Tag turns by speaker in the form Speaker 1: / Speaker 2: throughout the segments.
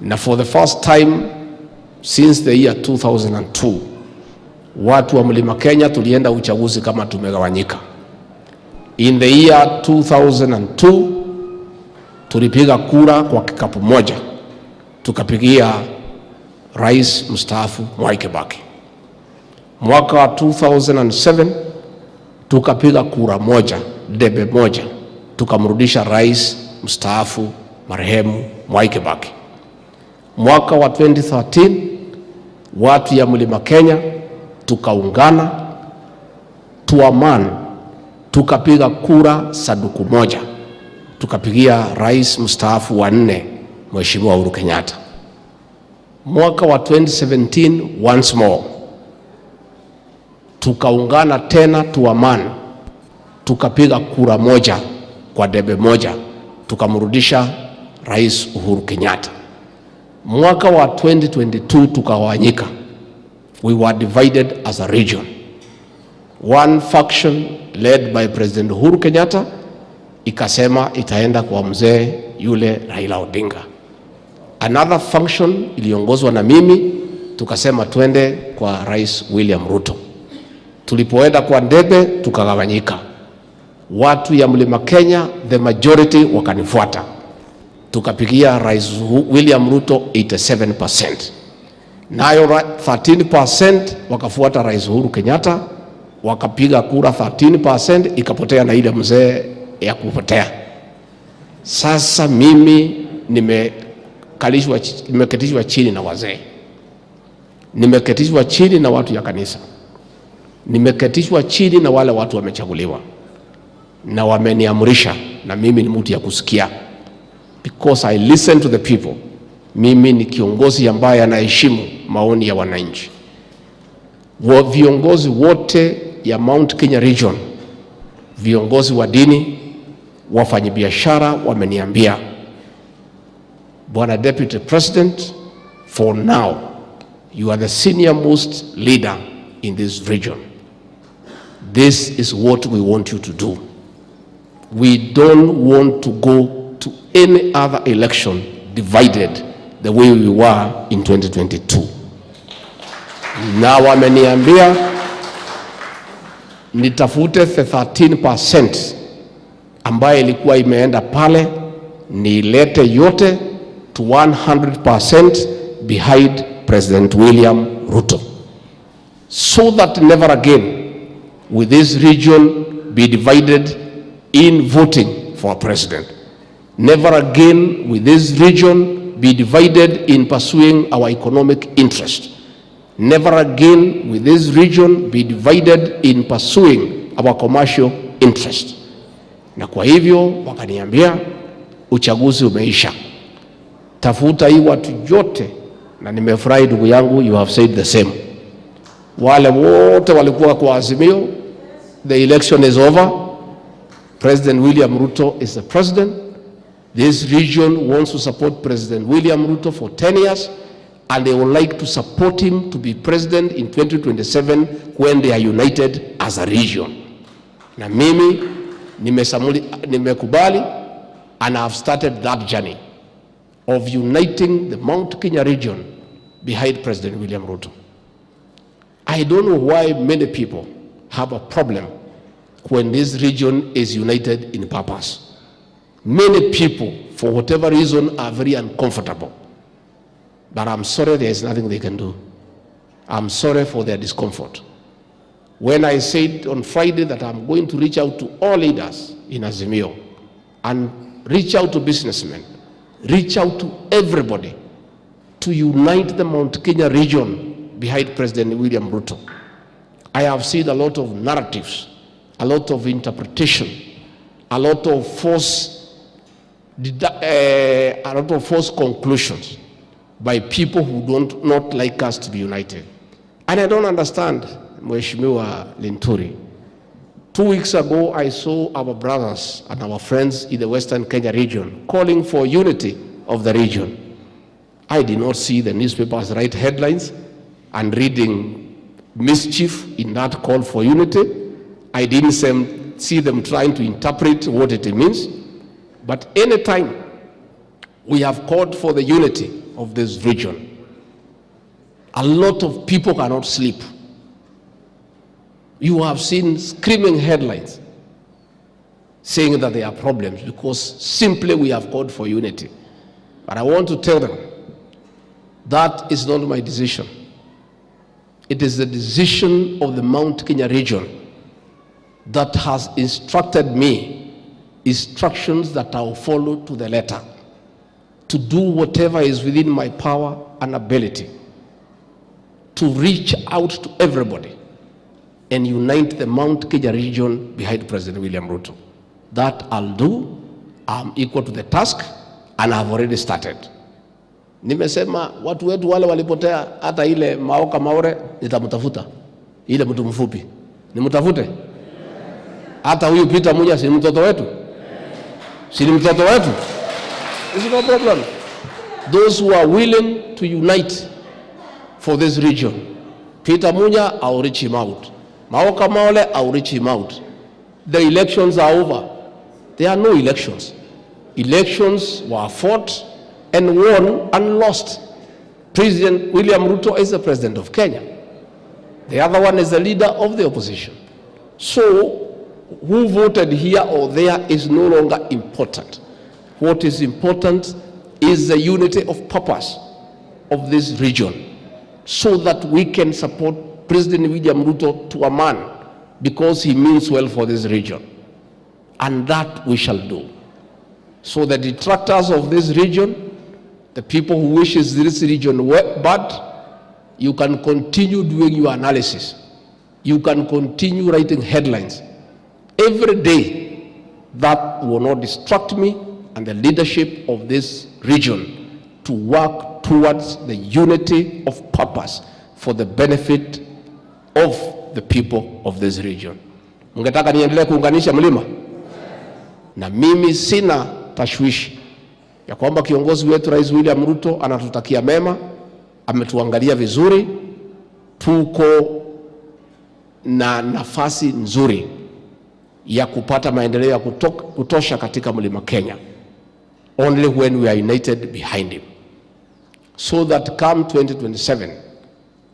Speaker 1: Na for the first time since the year 2002, watu wa Mlima Kenya tulienda uchaguzi kama tumegawanyika. In the year 2002, tulipiga kura kwa kikapu moja, tukapigia rais mstaafu Mwai Kibaki. Mwaka wa 2007, tukapiga kura moja, debe moja, tukamrudisha rais mstaafu marehemu Mwai Kibaki. Mwaka wa 2013, watu ya Mlima Kenya tukaungana, tuamani, tukapiga kura sanduku moja, tukapigia rais mstaafu wa 4 Mheshimiwa Uhuru Kenyatta. Mwaka wa 2017, once more, tukaungana tena, tuamani, tukapiga kura moja kwa debe moja, tukamrudisha rais Uhuru Kenyatta. Mwaka wa 2022 tukawanyika. We were divided as a region. One faction led by President Uhuru Kenyatta ikasema itaenda kwa mzee yule Raila Odinga. Another faction iliongozwa na mimi, tukasema twende kwa Rais William Ruto. Tulipoenda kwa debe tukagawanyika. Watu ya Mlima Kenya, the majority, wakanifuata. Tukapigia Rais William Ruto 87%. Nayo 13% wakafuata Rais Uhuru Kenyatta, wakapiga kura 13%, ikapotea na ile mzee ya kupotea. Sasa mimi nimeketishwa chini na wazee, nimeketishwa chini na watu ya kanisa, nimeketishwa chini na wale watu wamechaguliwa, na wameniamrisha, na mimi ni mtu ya kusikia, because I listen to the people. Mimi ni kiongozi ambaye anaheshimu maoni ya wananchi. Viongozi wote ya Mount Kenya region, viongozi wa dini, wafanyabiashara wameniambia, Bwana Deputy President, for now you are the senior most leader in this region. This is what we want you to do. We don't want to go to any other election divided the way we were in 2022. Na wameniambia nitafute 13% ambaye ilikuwa imeenda pale, nilete yote to 100% behind President William Ruto, so that never again will this region be divided in voting for a president. Never again will this region be divided in pursuing our economic interest. Never again will this region be divided in pursuing our commercial interest. Na kwa hivyo wakaniambia uchaguzi umeisha, tafuta hii watu yote, na nimefurahi ndugu yangu, you have said the same. Wale wote walikuwa kwa Azimio, the election is over. President William Ruto is the president. This region wants to support President William Ruto for 10 years, and they would like to support him to be president in 2027 when they are united as a region. Na mimi nimekubali, and I have started that journey of uniting the Mount Kenya region behind President William Ruto. I don't know why many people have a problem when this region is united in purpose. Many people, for whatever reason, are very uncomfortable. But I'm sorry, there is nothing they can do. I'm sorry for their discomfort. When I said on Friday that I'm going to reach out to all leaders in Azimio and reach out to businessmen, reach out to everybody to unite the Mount Kenya region behind President William Ruto, I have seen a lot of narratives, a lot of interpretation, a lot of false conclusions by people who don't not like us to be united. And I don't understand, Mheshimiwa Linturi. 2 weeks ago, I saw our brothers and our friends in the Western Kenya region calling for unity of the region. I did not see the newspapers write headlines and reading mischief in that call for unity. I didn't see them trying to interpret what it means. But anytime we have called for the unity of this region. A lot of people cannot sleep. You have seen screaming headlines saying that there are problems because simply we have called for unity. But I want to tell them that is not my decision. It is the decision of the Mount Kenya region that has instructed me instructions that I will follow to the letter, to do whatever is within my power and ability to reach out to everybody and unite the Mount Kenya region behind President William Ruto. That I'll do. I'm equal to the task and I've already started. Nimesema watu wetu wale walipotea, hata ile maoka maore nitamtafuta. Ile mtu mfupi nimtafute. Hata huyu Peter Munya si mtoto wetu? Si mtoto wetu? It's no problem. Those who are willing to unite for this region, Peter Munya, I'll reach him out. Maoka maole, I'll reach him out. The elections are over. There are no elections. Elections were fought and won and lost. President William Ruto is the president of Kenya. The other one is the leader of the opposition. So who voted here or there is no longer important. What is important is the unity of purpose of this region so that we can support President William Ruto to a man because he means well for this region. And that we shall do. So the detractors of this region, the people who wishes this region bad, you can continue doing your analysis. You can continue writing headlines. Every day, that will not distract me and the leadership of this region to work towards the unity of purpose for the benefit of the people of this region. Mungetaka niendelee kuunganisha mlima? Na mimi sina tashwishi ya kwamba kiongozi wetu Rais William Ruto anatutakia mema, ametuangalia vizuri, tuko na nafasi nzuri ya kupata maendeleo ya kutosha katika mlima Kenya. Only when we are united behind him. So that come 2027,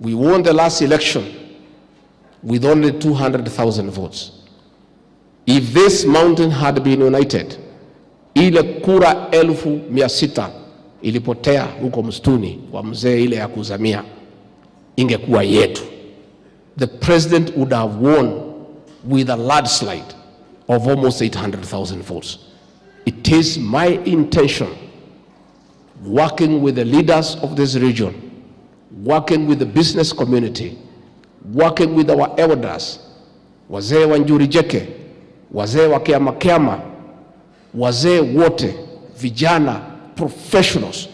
Speaker 1: we won the last election with only 200,000 votes. If this mountain had been united, ile kura 600,000 ilipotea huko msituni kwa mzee ile ya kuzamia ingekuwa yetu. The president would have won with a landslide of almost 800,000 votes. It is my intention, working with the leaders of this region, working with the business community, working with our elders, wazee wa Njuri Jeke, wazee wa Kiama Kiama, wazee wote, vijana, professionals.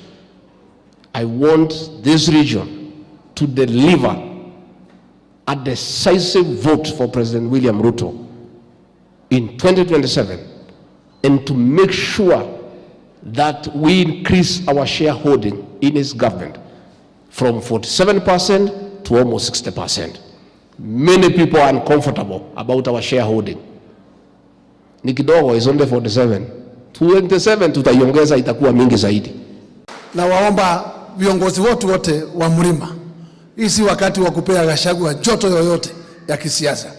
Speaker 1: I want this region to deliver a decisive vote for President William Ruto in 2027 and to make sure that we increase our shareholding in his government from 47% to almost 60%. Many people are uncomfortable about our shareholding. Ni kidogo, is only 47. 27 tutaiongeza, itakuwa mingi zaidi.
Speaker 2: Na waomba viongozi wote wa mlima, hii si wakati wa kupea Gachagua joto yoyote ya kisiasa.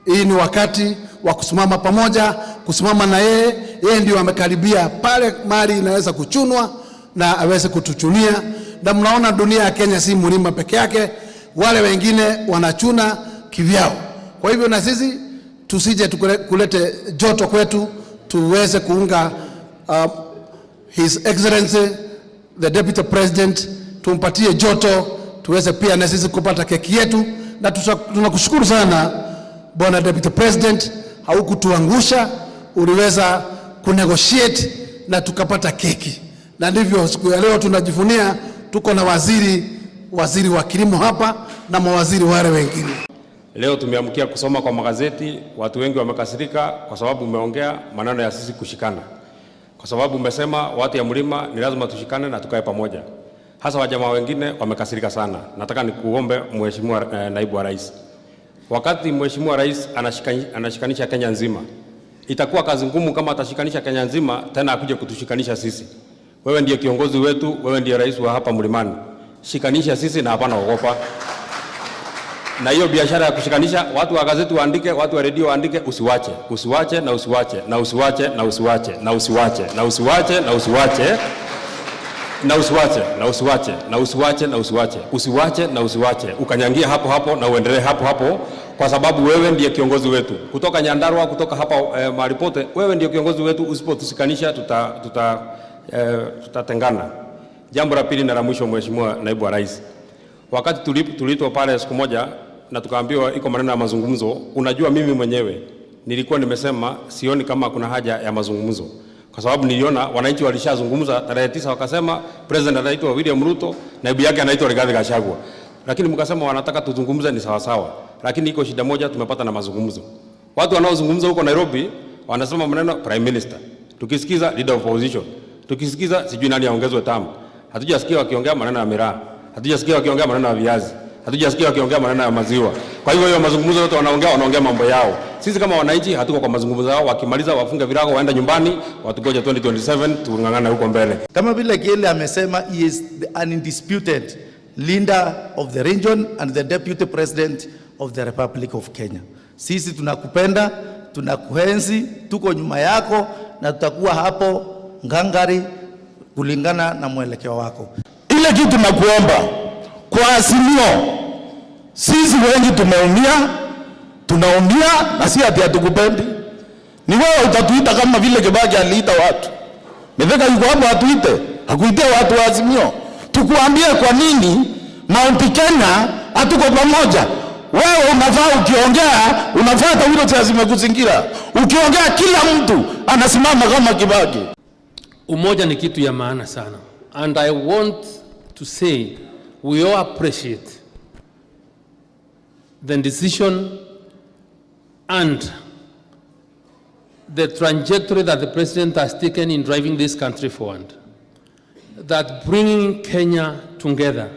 Speaker 2: Hii ni wakati wa kusimama pamoja, kusimama na yeye ndio amekaribia pale mali inaweza kuchunwa na aweze kutuchunia. Na mnaona dunia ya Kenya si mlima peke yake, wale wengine wanachuna kivyao. Kwa hivyo na sisi tusije kulete joto kwetu, tuweze kuunga His Excellency the Deputy President, tumpatie joto, tuweze pia na sisi kupata keki yetu. Na tunakushukuru sana Bwana Deputy President, haukutuangusha, uliweza kunegotiate na tukapata keki. Na ndivyo siku ya leo tunajivunia tuko na waziri wa kilimo hapa na mawaziri wale wengine.
Speaker 3: Leo tumeamkia kusoma kwa magazeti, watu wengi wamekasirika kwa sababu umeongea maneno ya sisi kushikana. Kwa sababu umesema watu ya mlima ni lazima tushikane na tukae pamoja. Hasa wajamaa wengine wamekasirika sana. Nataka nikuombe Mheshimiwa Naibu wa Rais. Wakati Mheshimiwa Rais anashikanisha Kenya nzima, itakuwa kazi ngumu kama atashikanisha Kenya nzima tena akuje kutushikanisha sisi. Wewe ndiye kiongozi wetu, wewe ndiye rais wa hapa Mlimani. Shikanisha sisi na hapana ogopa. Na hiyo biashara ya kushikanisha, watu wa gazeti waandike, watu wa redio waandike, usiwache, usiwache na usiwache, na usiwache na usiwache, na usiwache, na usiwache na usiwache, na usiwache, na usiwache, na usiwache na usiwache, usiwache na usiwache, ukanyangia hapo hapo na uendelee hapo hapo, kwa sababu wewe ndiye kiongozi wetu. Kutoka Nyandarua, kutoka hapa mahali pote, wewe ndiye kiongozi wetu. Usipotusikanisha tutatengana. Jambo la pili na la mwisho, Mheshimiwa Naibu wa Rais, wakati tuliitwa pale siku moja na tukaambiwa iko maneno ya mazungumzo, unajua mimi mwenyewe nilikuwa nimesema sioni kama kuna haja ya mazungumzo, kwa sababu niliona wananchi walishazungumza tarehe 9, wakasema president anaitwa William Ruto, naibu yake anaitwa Gachagua. Lakini mkasema wanataka tuzungumze, ni sawa sawa, lakini iko shida moja tumepata na mazungumzo. Watu wanaozungumza huko Nairobi wanasema maneno prime minister, tukisikiza leader of opposition, tukisikiza sijui nani aongezwe tamu. Hatujasikia wakiongea maneno ya miraa, hatujasikia wakiongea maneno ya viazi, hatujasikia wakiongea maneno ya maziwa. Kwa hivyo hiyo mazungumzo yote wanaongea mambo yao. Sisi kama wananchi hatuko kwa mazungumzo yao, wakimaliza wafunge virago waenda nyumbani, watugoje 2027 tungangana huko mbele.
Speaker 4: Kama vile Gele amesema, he is the undisputed leader of the region and the deputy president of the Republic of Kenya. Sisi tunakupenda, tunakuenzi, tuko nyuma yako na tutakuwa hapo ngangari kulingana na mwelekeo wako.
Speaker 5: Ile kitu nakuomba kwa Azimio, sisi wengi tunaumia na si ati hatukupendi. Ni wewe utatuita kama vile Kibaki aliita watu. Metheka yuko hapo atuite, hakuitia watu wa Azimio. Tukuambie kwa nini Mount Kenya hatuko pamoja. Wewe unafaa ukiongea, unafuata hilo cha zimekuzingira. Ukiongea kila mtu anasimama kama Kibaki.
Speaker 6: Umoja ni kitu ya maana sana. And I want to say we all appreciate the decision and the trajectory that the president has taken in driving this country forward. That bringing Kenya together,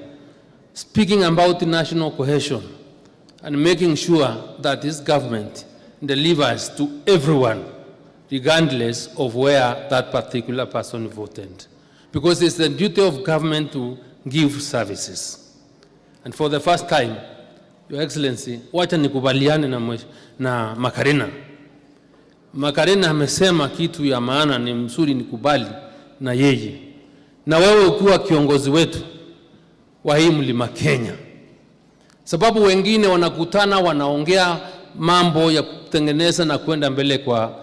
Speaker 6: speaking about national cohesion and making sure that this government delivers to everyone regardless of where that particular person voted. Because it's the duty of government to give services. And for the first time, Your Excellency, wacha nikubaliane na Makarena. Makarena amesema kitu ya maana, ni mzuri nikubali na yeye. Na wewe ukiwa kiongozi wetu wa hii Mlima Kenya. Sababu wengine wanakutana wanaongea mambo ya kutengeneza na kwenda mbele kwa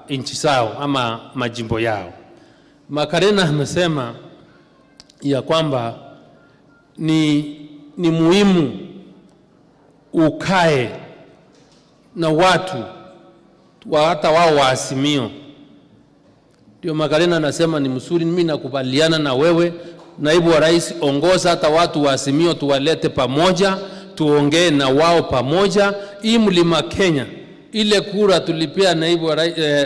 Speaker 6: nchi zao ama majimbo yao. Makarena amesema ya kwamba ni muhimu ukae na watu hata wao wa Azimio. Ndio Makarena anasema ni mzuri, mimi nakubaliana na wewe Naibu wa Rais, ongoza hata watu wa Azimio tuwalete pamoja, tuongee na wao pamoja. Hii Mlima Kenya, ile kura tulipia Naibu wa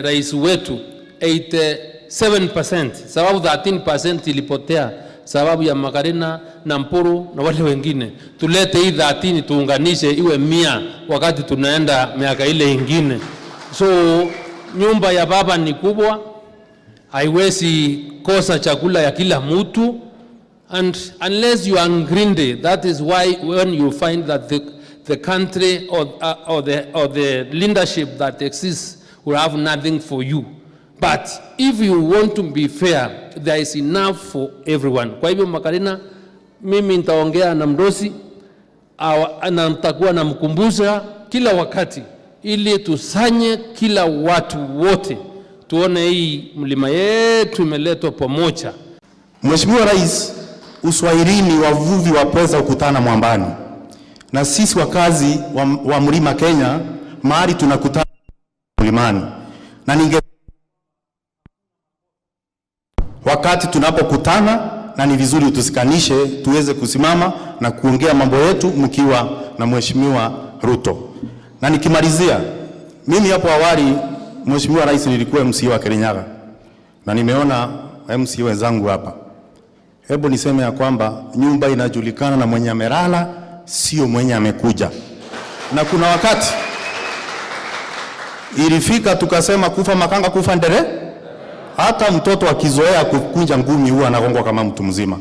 Speaker 6: Rais wetu 87%, sababu 13% ilipotea sababu ya Makarena na Mpuru na wale wengine. Tulete hii 13 tuunganishe iwe 100 wakati tunaenda miaka ile ingine. So nyumba ya baba ni kubwa, haiwezi kosa chakula ya kila mtu. And unless you are greedy, that is why when you find that the country or the leadership that exists will have nothing for you. But if you want to be fair, there is enough for everyone. Kwa hivyo Makarena, mimi nitaongea na Mdosi na nitakuwa namkumbusha kila wakati ili tusanye kila watu wote, tuone hii mlima yetu imeletwa pamoja.
Speaker 5: Mheshimiwa Rais, Uswahilini wavuvi wapweza kukutana mwambani. Na sisi wakazi wa Mlima Kenya mahali tunakutana mlimani. Na wakati tunapokutana, na ni vizuri utusikanishe tuweze kusimama na kuongea mambo yetu mkiwa na Mheshimiwa Ruto. Na nikimalizia, mimi hapo awali Mheshimiwa Rais nilikuwa MC wa Kirinyaga. Na nimeona MC wenzangu hapa. Hebu niseme ya kwamba nyumba inajulikana na mwenye amelala, sio mwenye amekuja. Na kuna wakati ilifika tukasema kufa makanga kufa ndere. hata mtoto akizoea kukunja ngumi huwa anagongwa kama mtu mzima.